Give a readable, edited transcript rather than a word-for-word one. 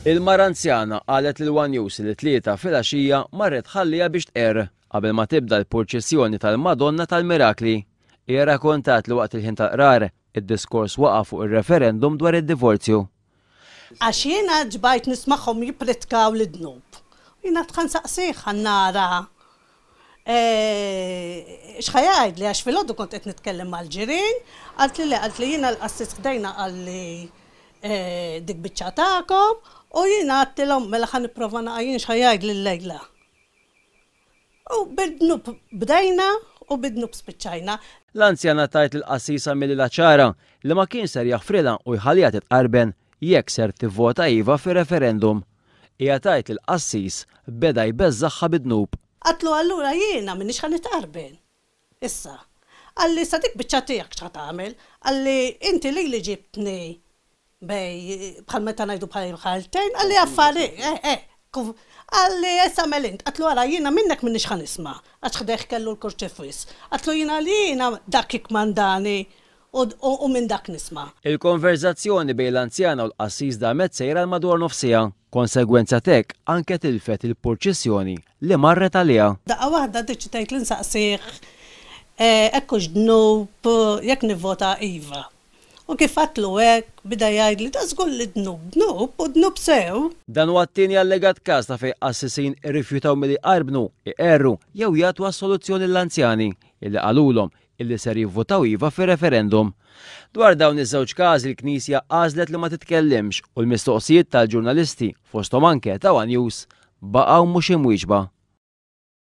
Il-mara anzjana qalet lil One News li tlieta filgħaxija marret ħallija biex tqer qabel ma tibda l-purċissjoni tal-Madonna tal-Mirakli. Hija rrakkontat li waqt il-ħin tal-qrar id-diskors waqa' fuq ir-referendum dwar id-divorzju. Għax jiena ġbajt nismagħhom jippritkaw l-dnub. Jiena tħansaqsih ħannara. Xħajajt li għax fil-ħodu kont qed nitkellem mal-ġirien, għalt li jiena l-qassis ħdejna għalli dik biċċa tagħkom u jiena għattilhom mela ħan nipprova naqajjin xħajajt lil-lejla. U bidnub bdejna u bidnub spiċċajna. L-anzjana tajt il-qassisa mill-ċara li ma kien ser jaħfrilha u jħallija titqarben jekk ser tivvota iva fir-referendum. Hija tajt il-qassis beda jbeżżaħħa bidnub. Għatlu allura jiena minnix ħan nitqarben. Issa, għalli sadik biċċa tiegħek x'ħad tagħmel, għalli inti li ġibtni bej bħal meta ngħidu bħal ħaltejn, għalli affari, għalli issa melint, għatlu għara jiena minnek minnix ħan isma' għax ħdeħ kellu l-kurċefwis. Għatlu jiena li jiena dak ikmandani u minn dak nisma'. Il-konverzazzjoni bejn l-anzjana u l-qassis damet sejra l-madwar nofsija. Konsegwenza tek anke tilfet il-purċissjoni li marret għaliha. Daqqa waħda deċidejt li nsaqsih ekkux dnub jekk nivvota iva. U kif għatlu hekk bida jgħid li żgur li dnub u dnub sew. Dan huwa t-tieni allegat każ ta' fejn qassisin irrifjutaw milli jqarbnu, iqerru jew jagħtu soluzzjoni l-anzjani illi qalulhom illi ser jivvotaw iva fir-referendum. Dwar dawn iż-żewġ każi l-Knisja għażlet li ma titkellimx u l-mistoqsijiet tal-ġurnalisti fosthom anke ta' One News baqgħu mhux imwieġba.